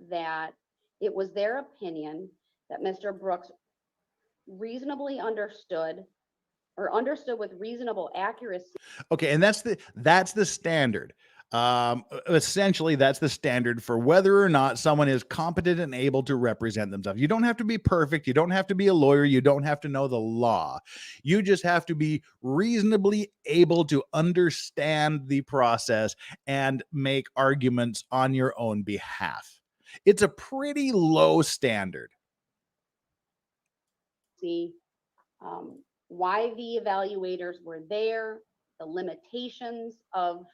that it was their opinion that Mr. Brooks reasonably understood with reasonable accuracy. Okay, and that's the standard. Essentially, that's the standard for whether or not someone is competent and able to represent themselves. You don't have to be perfect. You don't have to be a lawyer. You don't have to know the law. You just have to be reasonably able to understand the process and make arguments on your own behalf. It's a pretty low standard. See why the evaluators were there, the limitations of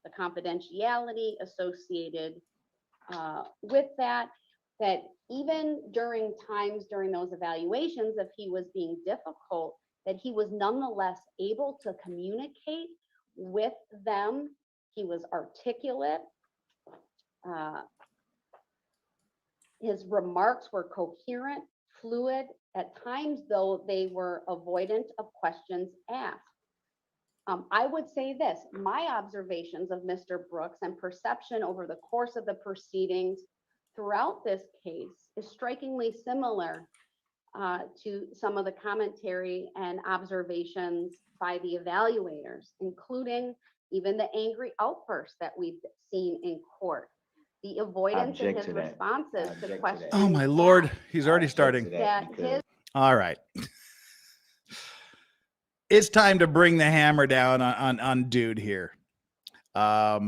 the confidentiality associated with that even during those evaluations, if he was being difficult, that he was nonetheless able to communicate with them. He was articulate. His remarks were coherent, fluid. At times, though, they were avoidant of questions asked. I would say this, my observations of Mr. Brooks and perception over the course of the proceedings throughout this case is strikingly similar to some of the commentary and observations by the evaluators, including even the angry outbursts that we've seen in court. The avoidance in his responses to questions. Oh my Lord, he's already starting. All right. It's time to bring the hammer down on dude here. I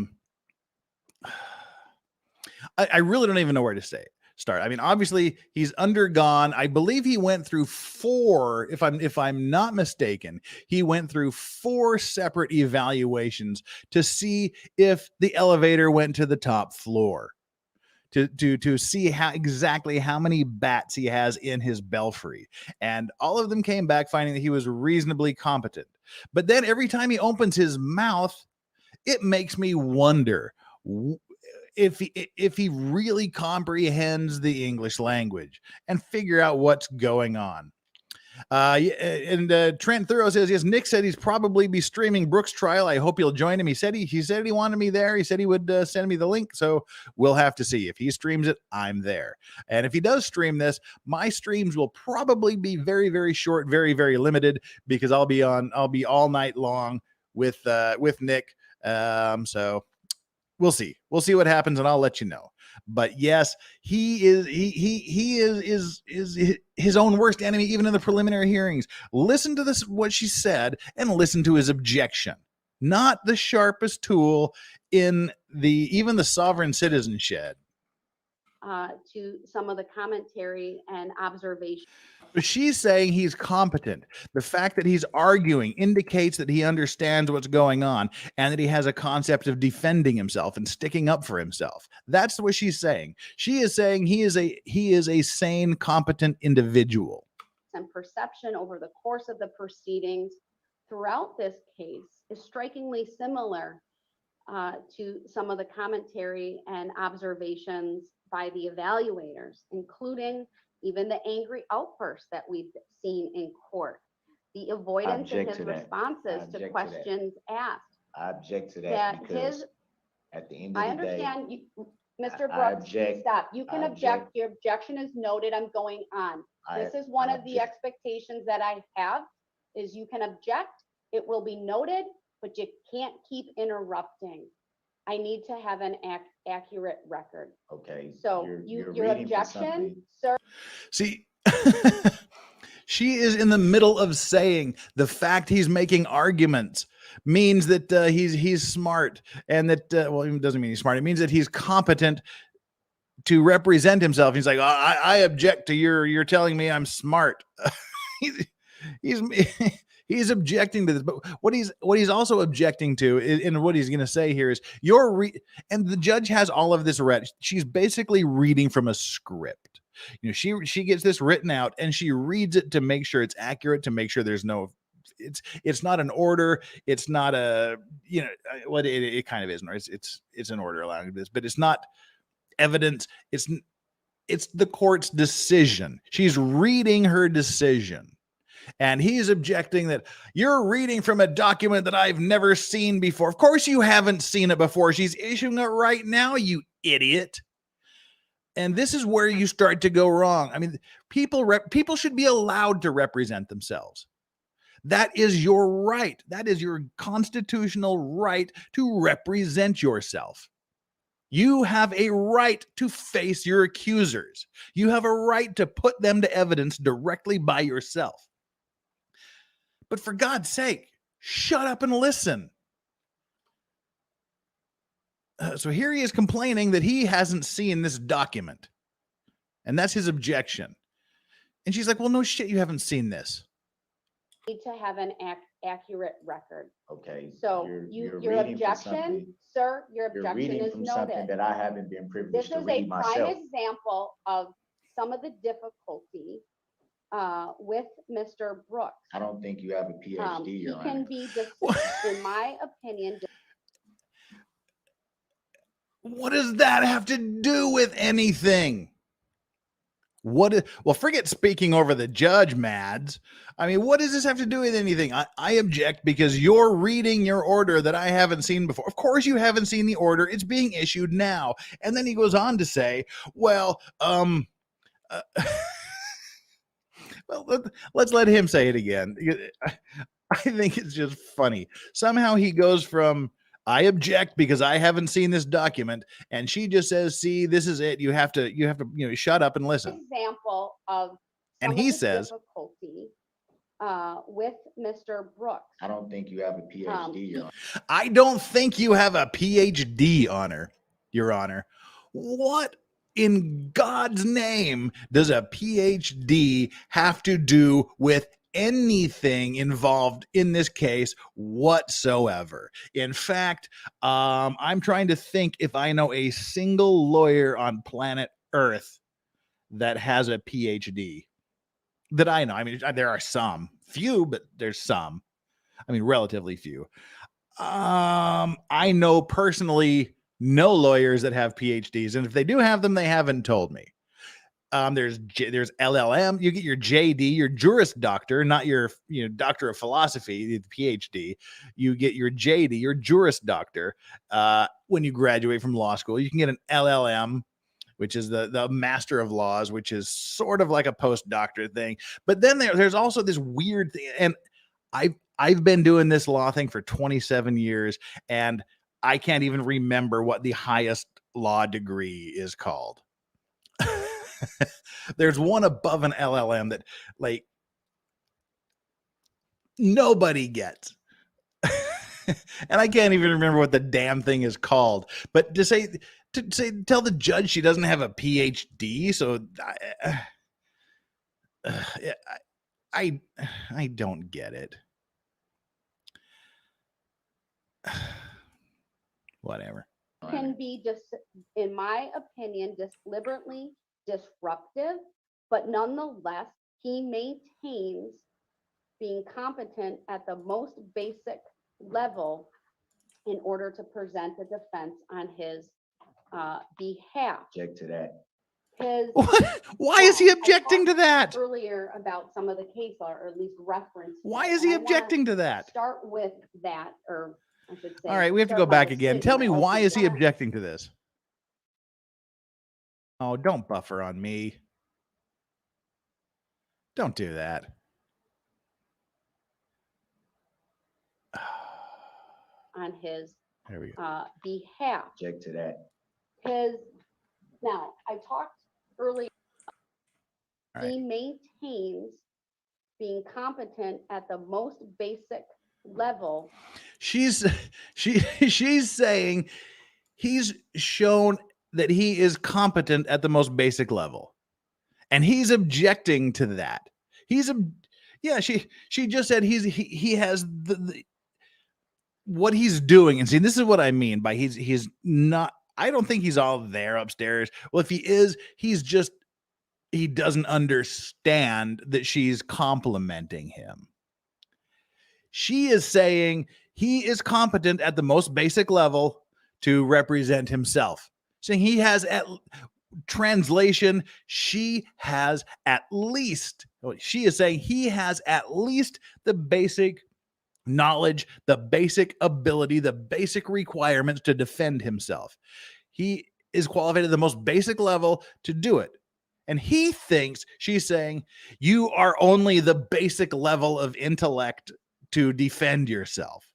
really don't even know where to start. I mean, obviously he's undergone, I believe he went through 4, if I'm not mistaken, he went through 4 separate evaluations to see if the elevator went to the top floor, to see exactly how many bats he has in his belfry. And all of them came back finding that he was reasonably competent. But then every time he opens his mouth, it makes me wonder if he really comprehends the English language and figure out what's going on. Trent Thorough says, yes, Nick said he's probably be streaming Brooks' trial. I hope you'll join him. He said he wanted me there. He said he would send me the link. So we'll have to see. If he streams it, I'm there. And if he does stream this, my streams will probably be very, very short, very, very limited, because I'll be all night long with Nick. So we'll see. We'll see what happens, and I'll let you know. But yes, he is his own worst enemy, even in the preliminary hearings. Listen to what she said, and listen to his objection. Not the sharpest tool in even the sovereign citizen shed. To some of the commentary and observation. She's saying he's competent. The fact that he's arguing indicates that he understands what's going on and that he has a concept of defending himself and sticking up for himself. That's what she's saying. She is saying he is a sane, competent individual. And perception over the course of the proceedings throughout this case is strikingly similar to some of the commentary and observations by the evaluators, including even the angry outbursts that we've seen in court. The avoidance in his responses to questions asked. I object to that because at the end of the day, I understand, Mr. Brooks, stop. You can object. Your objection is noted. I'm going on. This is one of the expectations that I have, is you can object. It will be noted, but you can't keep interrupting. I need to have an accurate record. Okay. So your objection, sir. See, she is in the middle of saying the fact he's making arguments means that he's smart, and that it doesn't mean he's smart. It means that he's competent to represent himself. He's like, I object to you're telling me I'm smart. He's objecting to this, but what he's also objecting to, and what he's going to say here is and the judge has all of this read. She's basically reading from a script. You know, she gets this written out and she reads it to make sure it's accurate, to make sure there's no, it's not an order. It's not a, what it kind of is. It's an order allowing this, but it's not evidence. It's the court's decision. She's reading her decision. And he's objecting that you're reading from a document that I've never seen before. Of course you haven't seen it before. She's issuing it right now, you idiot. And this is where you start to go wrong. I mean, people should be allowed to represent themselves. That is your right. That is your constitutional right to represent yourself. You have a right to face your accusers. You have a right to put them to evidence directly by yourself. But for God's sake, shut up and listen. So here he is complaining that he hasn't seen this document. And that's his objection. And she's like, well, no shit, you haven't seen this. Need to have an accurate record. Okay. So you're your reading from objection, something- sir, your You're objection reading is from something noted. that I haven't been This privileged to is a read prime myself. example of some of the difficulty with Mr. Brooks. I don't think you have a PhD, He Your can Honor. be, in my opinion, What does that have to do with anything? Well, forget speaking over the judge, Mads. I mean, what does this have to do with anything? I object because you're reading your order that I haven't seen before. Of course you haven't seen the order. It's being issued now. And then he goes on to say, well, well, let's let him say it again. I think it's just funny. Somehow he goes from, I object because I haven't seen this document, and she just says, see, this is it. You have to, shut up and listen. example of And some he of the says, difficulty with Mr. Brooks. I don't think you have a PhD, Your Honor. I don't think you have a PhD, Your Honor. What in God's name does a PhD have to do with anything involved in this case whatsoever? In fact, I'm trying to think if I know a single lawyer on planet Earth that has a PhD that I know. I mean, there are some, few, but there's some. I mean, relatively few. I know personally no lawyers that have PhDs, and if they do have them, they haven't told me. There's LLM. You get your JD, your Juris Doctor, not your Doctor of Philosophy, the PhD. You get your JD, your Juris Doctor. When you graduate from law school, you can get an LLM, which is the Master of Laws, which is sort of like a postdoctorate thing. But then there's also this weird thing, and I've been doing this law thing for 27 years, and I can't even remember what the highest law degree is called. There's one above an LLM that like nobody gets. And I can't even remember what the damn thing is called. But to tell the judge she doesn't have a PhD, so I don't get it. Whatever. Can be just, in my opinion, deliberately disruptive, but nonetheless, he maintains being competent at the most basic level in order to present a defense on his behalf. Object to that. Why is he objecting to that? Earlier about some of the case law, or at least reference. Why is he objecting to that? Start with that, or I should say. All right, we have to go start my back again. decision. Tell me, I why is he just wanna- objecting to this? Oh, don't buffer on me. Don't do that. On his There we go. behalf. Object to that. Now, I talked earlier, All right. he maintains being competent at the most basic level. She's saying he's shown that he is competent at the most basic level, and he's objecting to that. She just said he has the what he's doing, and see, this is what I mean by he's not. I don't think he's all there upstairs. Well, if he is, he doesn't understand that she's complimenting him. She is saying he is competent at the most basic level to represent himself. Saying he has translation, she is saying he has at least the basic knowledge, the basic ability, the basic requirements to defend himself. is qualified at the most basic level to do it. And he thinks she's saying you are only the basic level of intellect to defend yourself.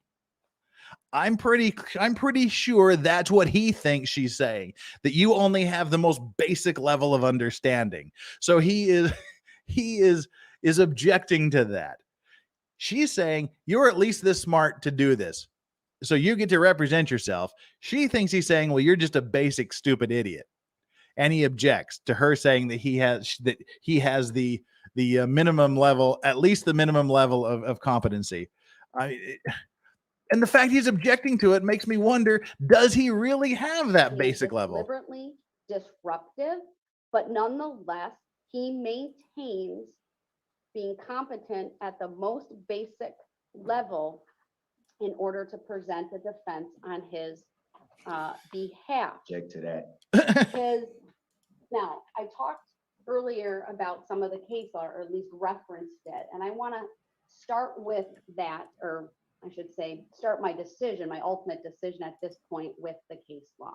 I'm pretty sure that's what he thinks she's saying, that you only have the most basic level of understanding. So he is objecting to that. She's saying you're at least this smart to do this, so you get to represent yourself. She thinks he's saying, well, you're just a basic stupid idiot. And he objects to her saying that he has the minimum level, at least the minimum level of competency. And the fact he's objecting to it makes me wonder, does he really have that basic level? Deliberately disruptive, but nonetheless, he maintains being competent at the most basic level in order to present a defense on his behalf. Object to that. Now, I talked earlier about some of the case law, or at least referenced it, and I want to start with that, or I should say, start my decision, my ultimate decision at this point with the case law.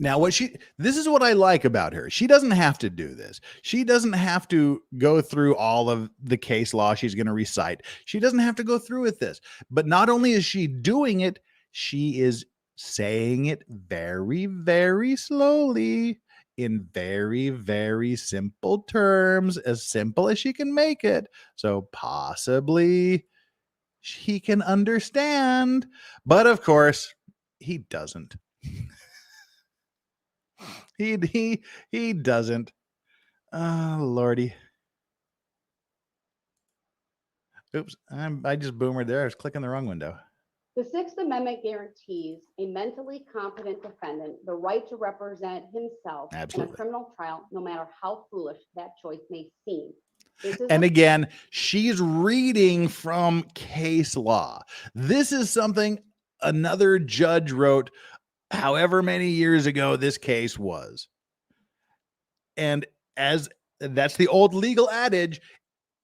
Now, this is what I like about her. She doesn't have to do this. She doesn't have to go through all of the case law she's going to recite. She doesn't have to go through with this. But not only is she doing it, she is saying it very, very slowly in very, very simple terms, as simple as she can make it. So possibly he can understand, but of course he doesn't. he doesn't. Oh Lordy. Oops, I just boomered there. I was clicking the wrong window. The Sixth Amendment guarantees a mentally competent defendant the right to represent himself in a criminal trial, no matter how foolish that choice may seem. And again, she's reading from case law. This is something another judge wrote however many years ago this case was. And as that's the old legal adage,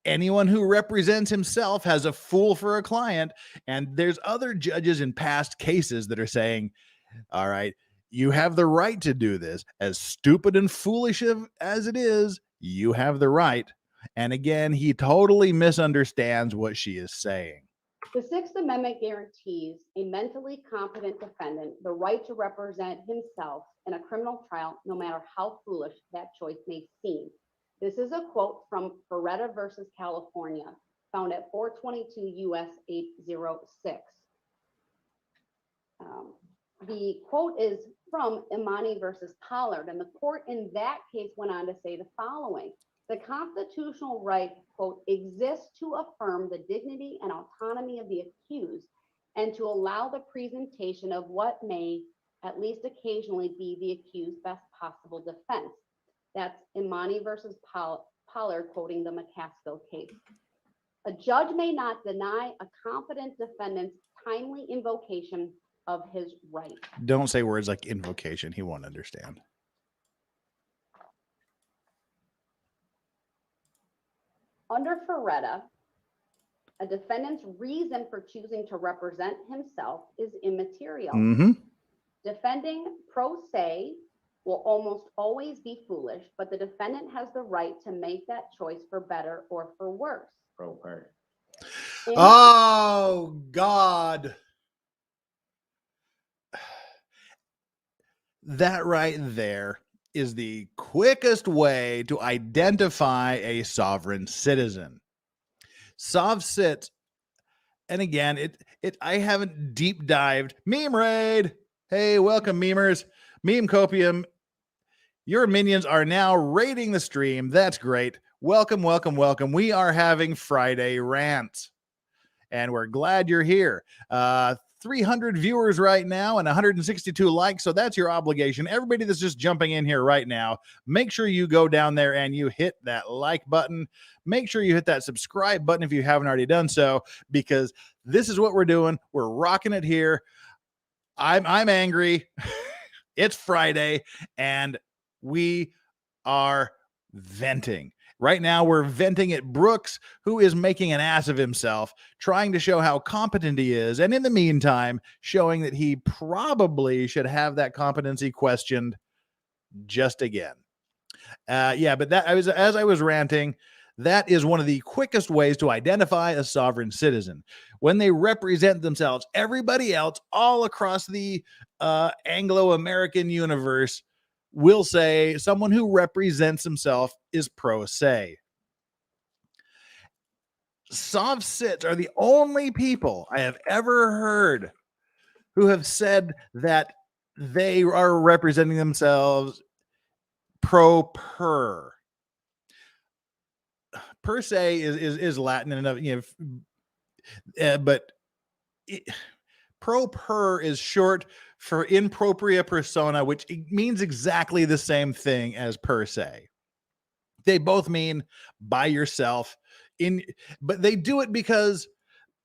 anyone who represents himself has a fool for a client. And there's other judges in past cases that are saying, all right, you have the right to do this. As stupid and foolish as it is, you have the right. And again, he totally misunderstands what she is saying. The Sixth Amendment guarantees a mentally competent defendant the right to represent himself in a criminal trial, no matter how foolish that choice may seem. This is a quote from Beretta versus California, found at 422 U.S. 806. The quote is from Imani versus Pollard, and the court in that case went on to say the following: the constitutional right, quote, exists to affirm the dignity and autonomy of the accused and to allow the presentation of what may, at least occasionally, be the accused's best possible defense. That's Imani versus Pollard, quoting the McCaskill case. A judge may not deny a competent defendant's timely invocation of his right. Don't say words like invocation. He won't understand. Under Ferretta, a defendant's reason for choosing to represent himself is immaterial. Mm-hmm. Defending pro se will almost always be foolish, but the defendant has the right to make that choice for better or for worse. Pro per. Oh, God. That right there is the quickest way to identify a sovereign citizen. Sov sits, and again, I haven't deep dived. Meme raid. Hey, welcome, memers. Meme Copium. Your minions are now raiding the stream. That's great. Welcome, welcome, welcome. We are having Friday rants, and we're glad you're here. 300 viewers right now and 162 likes. So that's your obligation. Everybody that's just jumping in here right now, make sure you go down there and you hit that like button. Make sure you hit that subscribe button if you haven't already done so, because this is what we're doing. We're rocking it here. I'm angry. It's Friday and we are venting. Right now, we're venting at Brooks, who is making an ass of himself, trying to show how competent he is. And in the meantime, showing that he probably should have that competency questioned just again. Yeah, but as I was ranting, that is one of the quickest ways to identify a sovereign citizen. When they represent themselves, everybody else all across the Anglo-American universe will say someone who represents himself is pro se. Sov Cits are the only people I have ever heard who have said that they are representing themselves pro per. Per se is Latin and enough, but pro per is short for in propria persona, which means exactly the same thing as per se. They both mean by yourself but they do it because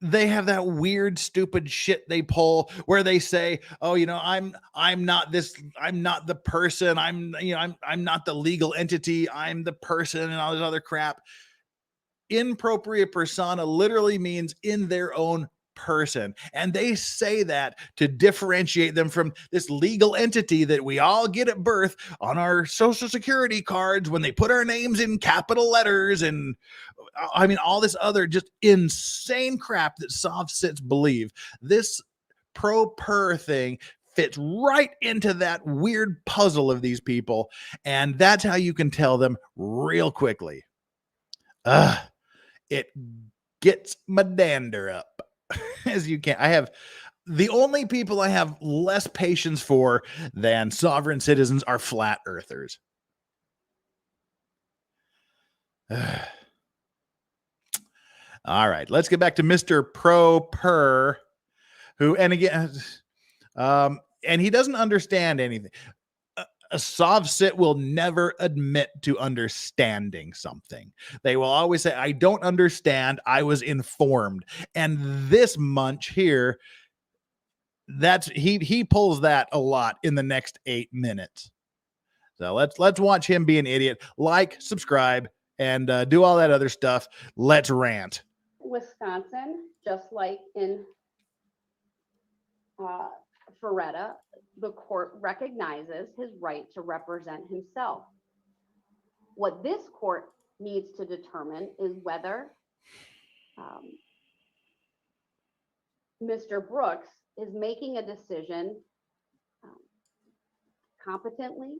they have that weird stupid shit they pull where they say, oh, I'm not the person, I'm not the legal entity, I'm the person, and all this other crap. In propria persona literally means in their own person, and they say that to differentiate them from this legal entity that we all get at birth on our social security cards when they put our names in capital letters, and I mean all this other just insane crap that Sov Cits believe. This pro per thing fits right into that weird puzzle of these people, and that's how you can tell them real quickly. It gets my dander up as you can. The only people I have less patience for than sovereign citizens are flat earthers. All right, let's get back to Mr. Pro Per, who, and again, and he doesn't understand anything. A Sov Cit will never admit to understanding something. They will always say, I don't understand, I was informed. And this munch here, he pulls that a lot in the next 8 minutes. So let's watch him be an idiot. Like, subscribe, and do all that other stuff. Let's rant. Wisconsin, just like in Ferretta, the court recognizes his right to represent himself. What this court needs to determine is whether Mr. Brooks is making a decision competently,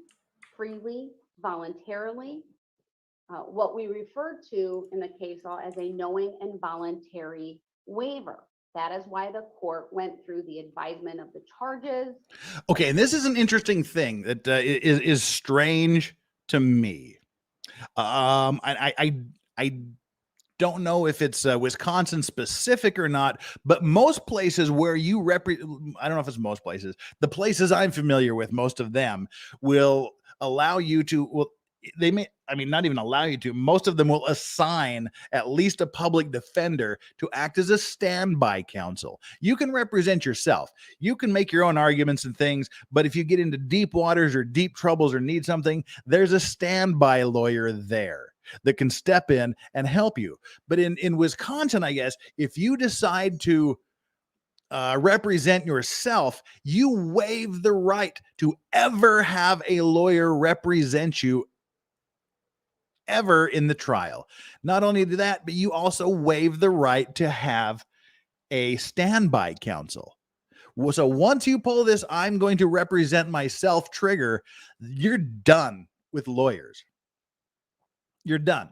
freely, voluntarily, what we refer to in the case law as a knowing and voluntary waiver. That is why the court went through the advisement of the charges. Okay, and this is an interesting thing that is strange to me. I don't know if it's Wisconsin specific or not, but most places where you I don't know if it's most places. The places I'm familiar with, most of them will allow you to. They may, I mean, not even allow you to. Most of them will assign at least a public defender to act as a standby counsel. You can represent yourself. You can make your own arguments and things, but if you get into deep waters or deep troubles or need something, there's a standby lawyer there that can step in and help you. But in Wisconsin, I guess, if you decide to represent yourself, you waive the right to ever have a lawyer represent you ever in the trial. Not only that, but you also waive the right to have a standby counsel. So once you pull this, I'm going to represent myself trigger, you're done with lawyers. You're done.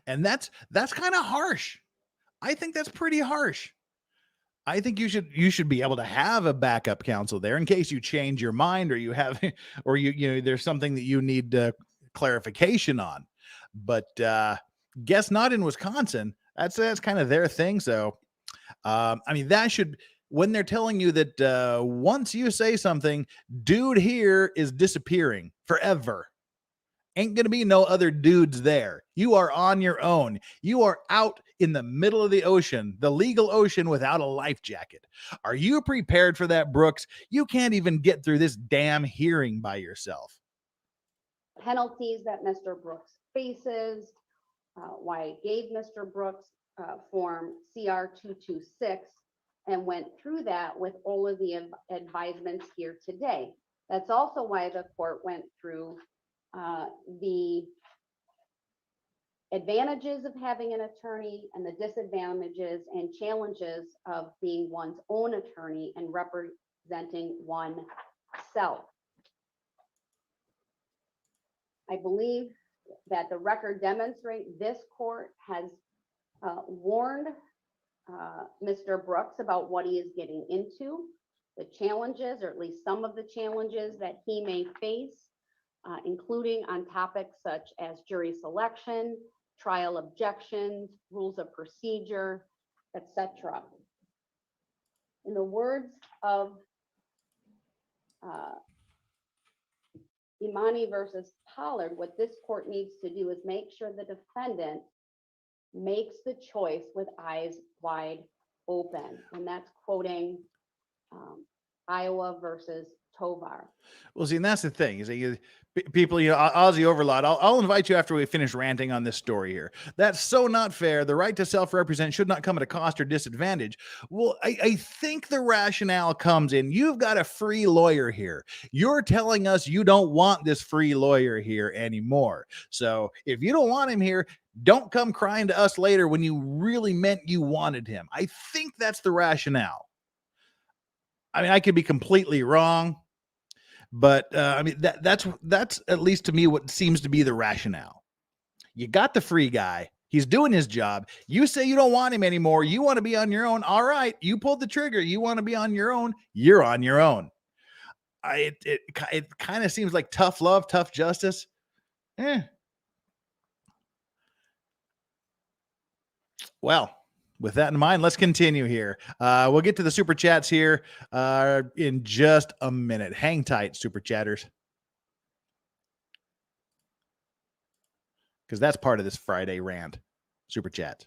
And that's kind of harsh. I think that's pretty harsh. I think you should be able to have a backup counsel there in case you change your mind or you have, or you there's something that you need clarification on. But guess not in Wisconsin. That's kind of their thing. So I mean, that should, when they're telling you that once you say something, dude here is disappearing forever. Ain't gonna be no other dudes there. You are on your own. You are out in the middle of the ocean, the legal ocean, without a life jacket. Are you prepared for that, Brooks? You can't even get through this damn hearing by yourself. Penalties that Mr. Brooks faces, why I gave Mr. Brooks form CR 226 and went through that with all of the advisements here today. That's also why the court went through the advantages of having an attorney and the disadvantages and challenges of being one's own attorney and representing oneself. I believe that the record demonstrates this court has warned Mr. Brooks about what he is getting into, the challenges, or at least some of the challenges that he may face, including on topics such as jury selection, trial objections, rules of procedure, etc. In the words of Imani versus Pollard, what this court needs to do is make sure the defendant makes the choice with eyes wide open. And that's quoting Iowa versus Tovar. Well, see, and that's the thing is that people, Aussie Overlord, I'll invite you after we finish ranting on this story here. That's so not fair. The right to self-represent should not come at a cost or disadvantage. Well, I think the rationale comes in. You've got a free lawyer here. You're telling us you don't want this free lawyer here anymore. So if you don't want him here, don't come crying to us later when you really meant you wanted him. I think that's the rationale. I mean, I could be completely wrong, but I mean, that's at least to me what seems to be the rationale. You got the free guy. He's doing his job. You say you don't want him anymore. You want to be on your own. All right. You pulled the trigger. You want to be on your own. You're on your own. It kind of seems like tough love, tough justice. Well, with that in mind, let's continue here. We'll get to the super chats here in just a minute. Hang tight, super chatters, because that's part of this Friday rant. Super chat.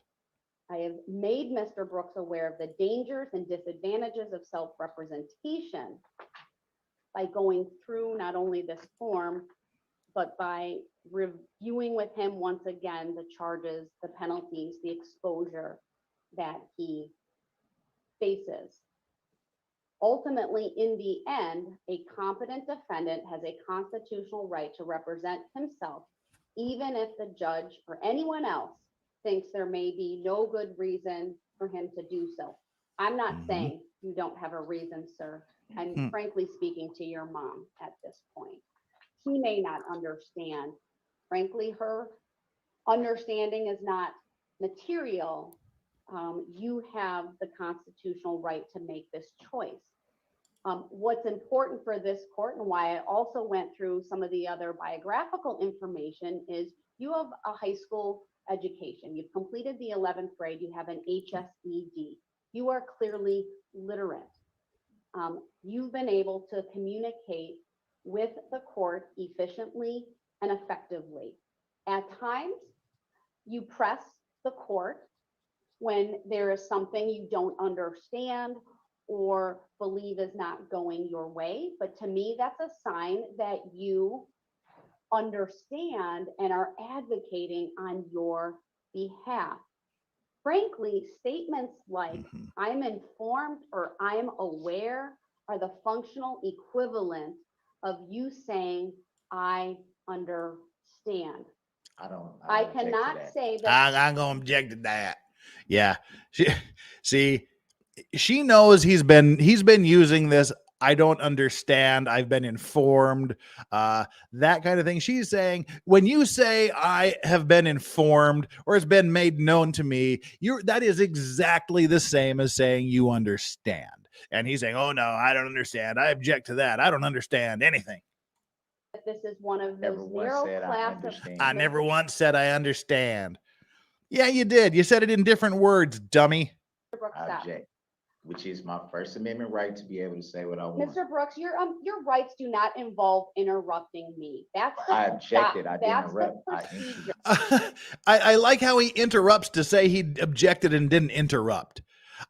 I have made Mr. Brooks aware of the dangers and disadvantages of self-representation by going through not only this form, but by reviewing with him once again the charges, the penalties, the exposure that he faces. Ultimately, in the end, a competent defendant has a constitutional right to represent himself, even if the judge or anyone else thinks there may be no good reason for him to do so. I'm not saying you don't have a reason, sir. I'm frankly speaking to your mom at this point. He may not understand. Frankly, her understanding is not material. You have the constitutional right to make this choice. What's important for this court, and why I also went through some of the other biographical information, is you have a high school education. You've completed the 11th grade. You have an HSED. You are clearly literate. You've been able to communicate with the court efficiently and effectively. At times, you press the court when there is something you don't understand or believe is not going your way. But to me, that's a sign that you understand and are advocating on your behalf. Frankly, statements like I'm informed or I'm aware are the functional equivalent of you saying I understand. I cannot say that. I'm going to object to that. Yeah. She knows he's been using this. I don't understand. I've been informed, that kind of thing. She's saying, when you say I have been informed or it's been made known to me, that is exactly the same as saying you understand. And he's saying, oh no, I don't understand. I object to that. I don't understand anything. This is one of those narrow class of. I never once said I understand. Yeah, you did. You said it in different words, dummy. I object, which is my First Amendment right to be able to say what I want. Mr. Brooks, your rights do not involve interrupting me. I objected. I didn't interrupt. I like how he interrupts to say he objected and didn't interrupt.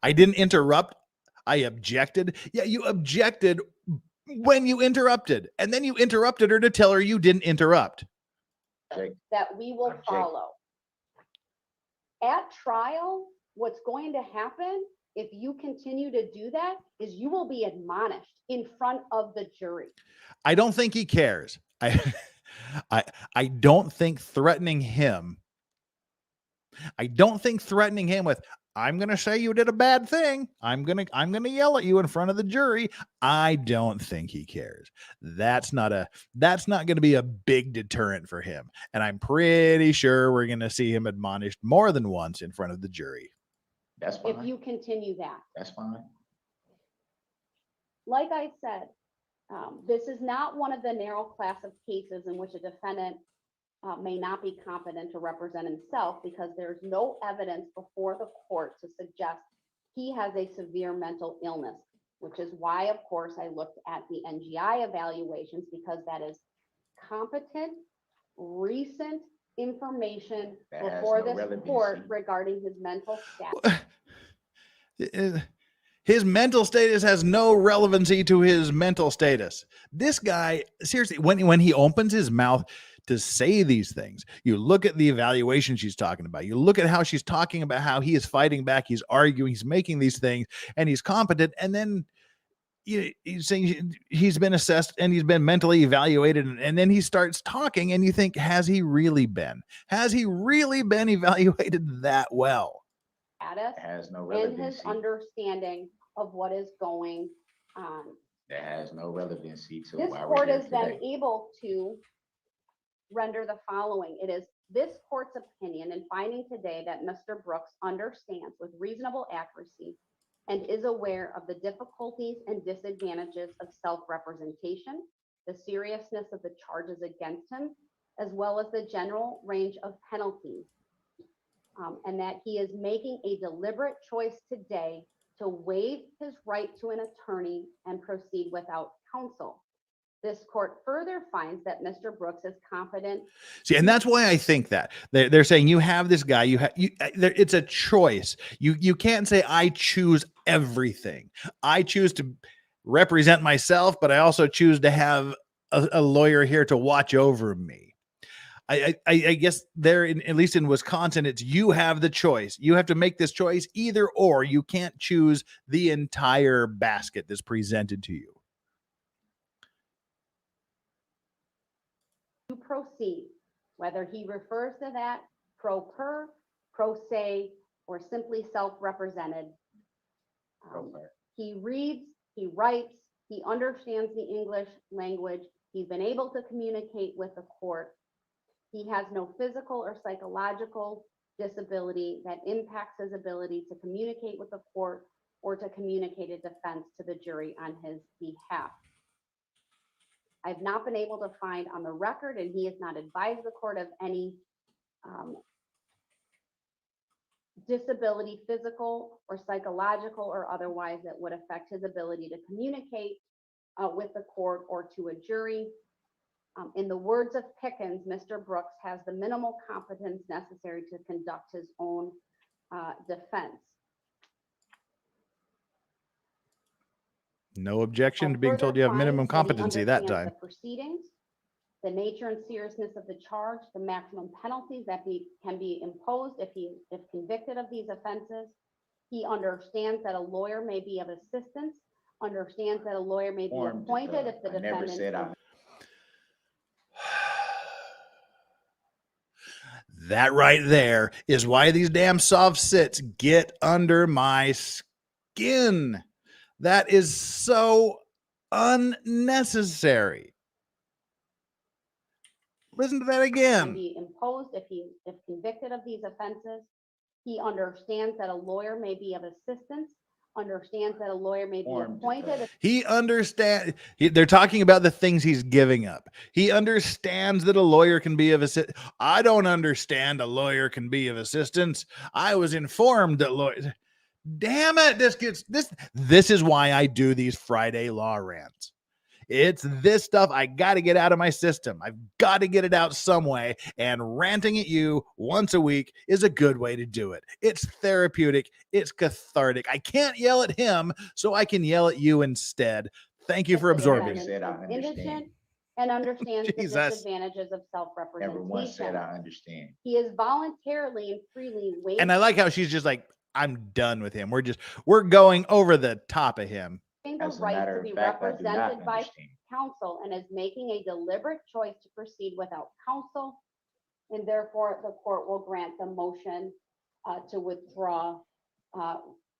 I didn't interrupt. I objected. Yeah, you objected when you interrupted, and then you interrupted her to tell her you didn't interrupt. That we will follow. At trial, what's going to happen if you continue to do that, is you will be admonished in front of the jury. I don't think he cares. I don't think threatening him. I don't think threatening him with, I'm going to say you did a bad thing. I'm going to yell at you in front of the jury. I don't think he cares. That's not going to be a big deterrent for him. And I'm pretty sure we're going to see him admonished more than once in front of the jury. That's fine. If you continue that. That's fine. Like I said, this is not one of the narrow class of cases in which a defendant may not be competent to represent himself, because there's no evidence before the court to suggest he has a severe mental illness, which is why, of course, I looked at the NGI evaluations, because that is competent, recent information That has before no this relevancy. court regarding his mental status. His mental status has no relevancy to his mental status. This guy, seriously, when he opens his mouth to say these things, you look at the evaluation she's talking about, you look at how she's talking about how he is fighting back, he's arguing, he's making these things, and he's competent, and then he's saying he's been assessed and he's been mentally evaluated, and then he starts talking, and you think, has he really been evaluated that well? Status Has no and his relevancy. understanding of what is going on. That has no relevancy to This why we're court here is then today. able to render the following. It is this court's opinion in finding today that Mr. Brooks understands with reasonable accuracy and is aware of the difficulties and disadvantages of self-representation, the seriousness of the charges against him, as well as the general range of penalties, and that he is making a deliberate choice today to waive his right to an attorney and proceed without counsel. This court further finds that Mr. Brooks is competent. See, and that's why I think that they're saying you have this guy, it's a choice. You can't say I choose everything. I choose to represent myself, but I also choose to have a lawyer here to watch over me. I guess there, at least in Wisconsin, it's you have the choice. You have to make this choice either or. You can't choose the entire basket that's presented to you. To proceed, whether he refers to that pro per, pro se, or simply self-represented. He reads, he writes, he understands the English language. He's been able to communicate with the court. He has no physical or psychological disability that impacts his ability to communicate with the court or to communicate a defense to the jury on his behalf. I've not been able to find on the record, and he has not advised the court of any disability, physical or psychological or otherwise, that would affect his ability to communicate with the court or to a jury. In the words of Pickens, Mr. Brooks has the minimal competence necessary to conduct his own defense. No objection I to being told further you have find minimum that he competency that understands time. the proceedings, the nature and seriousness of the charge, the maximum penalties that can be imposed if convicted of these offenses. He understands that a lawyer may be of assistance, understands that a lawyer may be appointed if the I never defendant said is. That right there is why these damn soft sits get under my skin. That is so unnecessary. Listen to that Can again. be imposed if convicted of these offenses. He understands that a lawyer may be of assistance, understands that a lawyer may be appointed. He understands. They're talking about the things he's giving up. He understands that a lawyer can be of assistance. I don't understand a lawyer can be of assistance. I was informed that lawyers. Damn it! This is why I do these Friday law rants. It's this stuff I got to get out of my system. I've got to get it out some way, and ranting at you once a week is a good way to do it. It's therapeutic. It's cathartic. I can't yell at him, so I can yell at you instead. Thank you for absorbing. Indigent and understands the disadvantages of self-representation. Everyone said I understand. He is voluntarily and freely waived. And I like how she's just like, I'm done with him. We're going over the top of him. The As a right matter to of be fact, I do not represented by understand. counsel and is making a deliberate choice to proceed without counsel. And therefore, the court will grant the motion to withdraw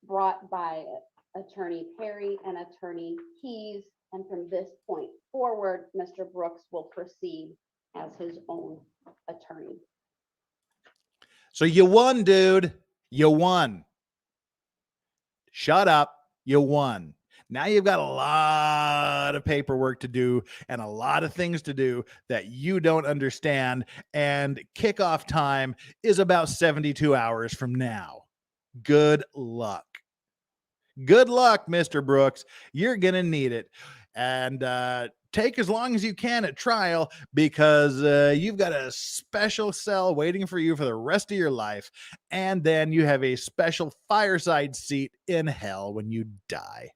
brought by Attorney Perry and Attorney Keys. And from this point forward, Mr. Brooks will proceed as his own attorney. So you won, dude. You won. Shut up. You won. Now you've got a lot of paperwork to do and a lot of things to do that you don't understand. And kickoff time is about 72 hours from now. Good luck. Good luck, Mr. Brooks. You're going to need it. And take as long as you can at trial, because you've got a special cell waiting for you for the rest of your life. And then you have a special fireside seat in hell when you die.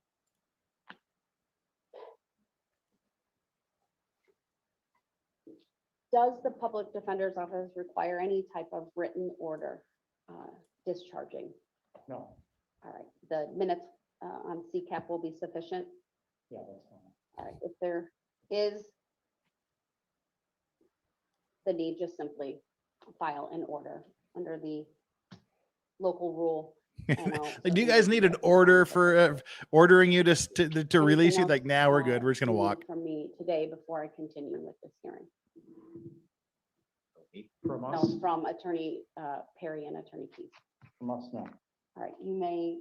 Does the public defender's office require any type of written order discharging? No, All right, the minutes on CCAP will be sufficient. yeah, that's fine. All right, if there is the need, just simply file an order under the local rule. And I'll Like, do you certainly guys need review an it. order for ordering you to release you? Anything Like, else, now we're good. We're just going to you need walk. From me today before I continue with this hearing. From us, No, from Attorney Perry and Attorney Keith. from us, no. All right, you may,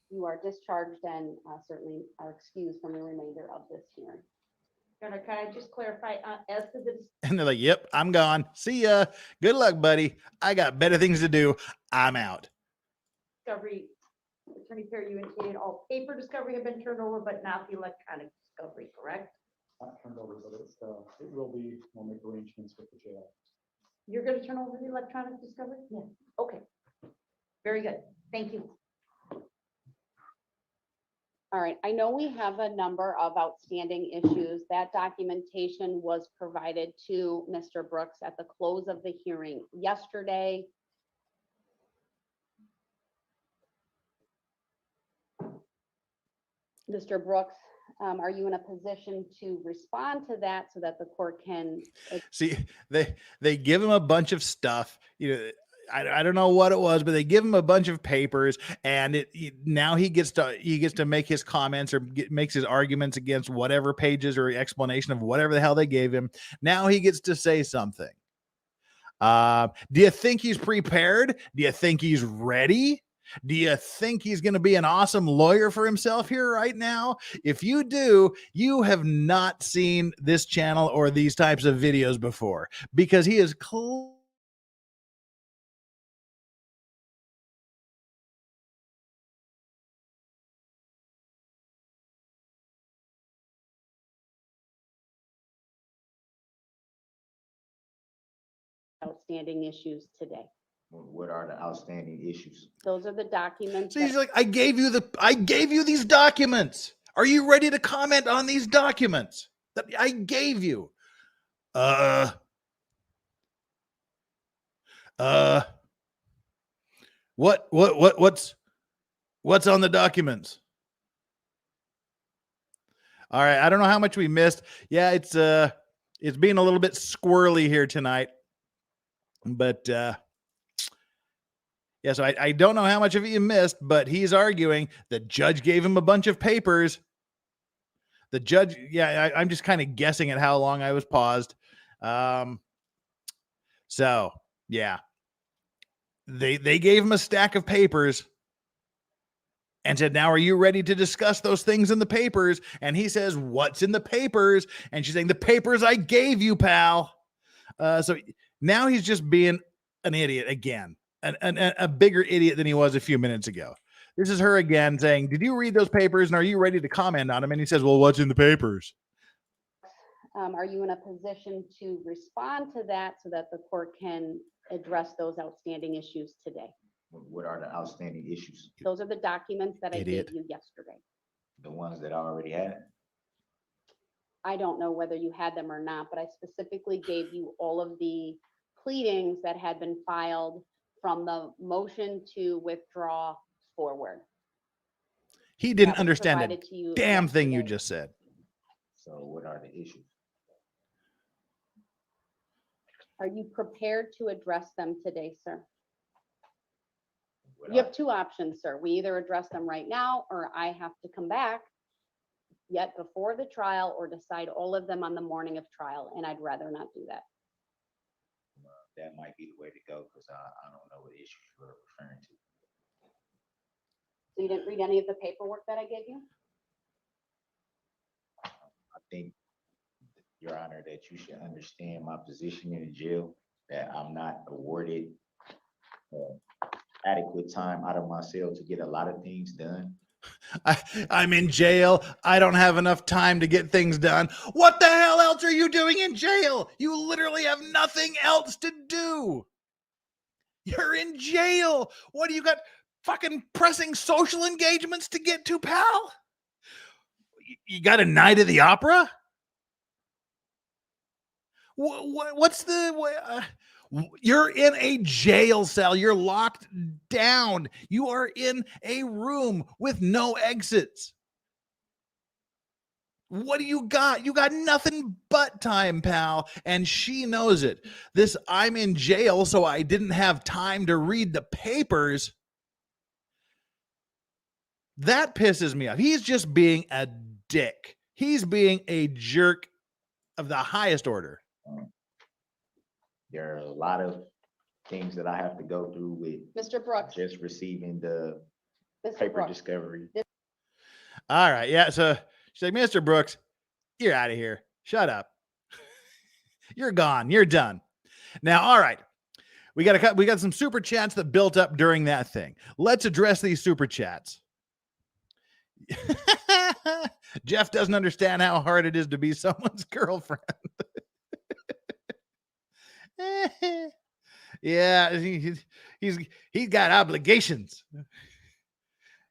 you are discharged and certainly are excused from the remainder of this hearing. Governor, can I just clarify, as to the And they're like, yep, I'm gone. See ya. Good luck, buddy. I got better things to do. I'm out. discovery, Attorney Perry, you indicated all paper discovery had been turned over, but not the electronic discovery, correct? Not turned over, but it's, it will be, we'll make arrangements with the jail. You're gonna turn over the electronic discovery? Yeah. Okay. Very good. Thank you. All right, I know we have a number of outstanding issues. That documentation was provided to Mr. Brooks at the close of the hearing yesterday. Mr. Brooks, are you in a position to respond to that so that the court can? See, they give him a bunch of stuff. I don't know what it was, but they give him a bunch of papers, and now he gets to make his comments or makes his arguments against whatever pages or explanation of whatever the hell they gave him. Now he gets to say something. Do you think he's prepared? Do you think he's ready? Do you think he's going to be an awesome lawyer for himself here right now? If you do, you have not seen this channel or these types of videos before, because he is Outstanding issues today. What are the outstanding issues? Those are the documents. So he's that- like, I gave you these documents. Are you ready to comment on these documents that I gave you? What's on the documents? All right, I don't know how much we missed. Yeah, it's being a little bit squirrely here tonight. But yeah, so I don't know how much of it you missed, but he's arguing the judge gave him a bunch of papers. The judge, yeah, I'm just kind of guessing at how long I was paused. So yeah, they gave him a stack of papers and said, now, are you ready to discuss those things in the papers? And he says, what's in the papers? And she's saying, the papers I gave you, pal. So now he's just being an idiot again, a bigger idiot than he was a few minutes ago. This is her again saying, did you read those papers and are you ready to comment on them? And he says, well, what's in the papers? Are you in a position to respond to that so that the court can address those outstanding issues today? What are the outstanding issues? Those are the documents that I Idiot. gave you yesterday. The ones that I already had? I don't know whether you had them or not, but I specifically gave you all of the pleadings that had been filed from the motion to withdraw forward. He That didn't was understand a provided to you damn thing you yesterday. just said. So what are the issues? Are you prepared to address them today, sir? What You are- have two options, sir. We either address them right now, or I have to come back yet before the trial or decide all of them on the morning of trial, and I'd rather not do that. That might be the way to go, because I don't know what issues you're referring to. So you didn't read any of the paperwork that I gave you? I think, Your Honor, that you should understand my position in the jail, that I'm not awarded adequate time out of my cell to get a lot of things done. I'm in jail. I don't have enough time to get things done. What the hell else are you doing in jail? You literally have nothing else to do. You're in jail. What do you got? Fucking pressing social engagements to get to, pal? You got a night of the opera? What's the... You're in a jail cell. You're locked down. You are in a room with no exits. What do you got? You got nothing but time, pal. And she knows it. This, I'm in jail, so I didn't have time to read the papers. That pisses me off. He's just being a dick. He's being a jerk of the highest order. There are a lot of things that I have to go through with Mr. Brooks, just receiving the Mr. paper Brooks, discovery. All right. Yeah. So she's like, Mr. Brooks, you're out of here. Shut up. You're gone. You're done. Now, all right. We got some super chats that built up during that thing. Let's address these super chats. Jeff doesn't understand how hard it is to be someone's girlfriend. Yeah, he's got obligations.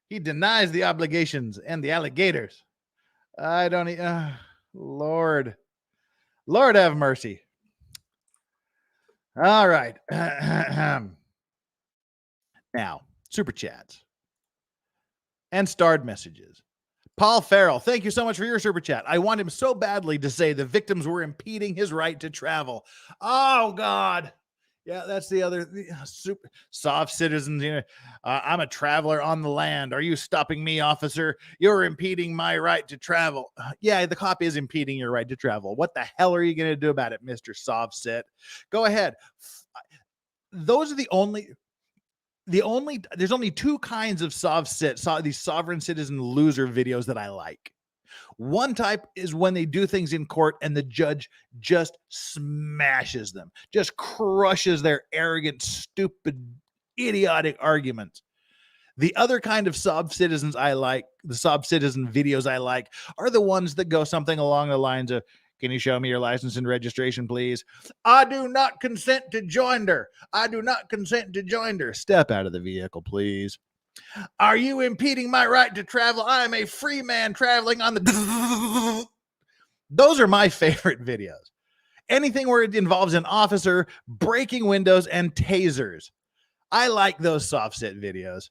He denies the obligations and the alligators. I don't. Lord have mercy. All right. Now, super chats and starred messages. Paul Farrell, thank you so much for your super chat. I want him so badly to say the victims were impeding his right to travel. Oh, God. Yeah, that's the other super soft citizens. You know, I'm a traveler on the land. Are you stopping me, officer? You're impeding my right to travel. Yeah, the cop is impeding your right to travel. What the hell are you going to do about it, Mr. Soft Sit? Go ahead. Those are there's only two kinds of these sovereign citizen loser videos that I like. One type is when they do things in court and the judge just smashes them, just crushes their arrogant, stupid, idiotic arguments. The other kind of sob citizens I like, the sob citizen videos I like, are the ones that go something along the lines of, can you show me your license and registration, please? I do not consent to joinder. I do not consent to joinder. Step out of the vehicle, please. Are you impeding my right to travel? I am a free man traveling on the... Those are my favorite videos. Anything where it involves an officer breaking windows and tasers. I like those soft sit videos.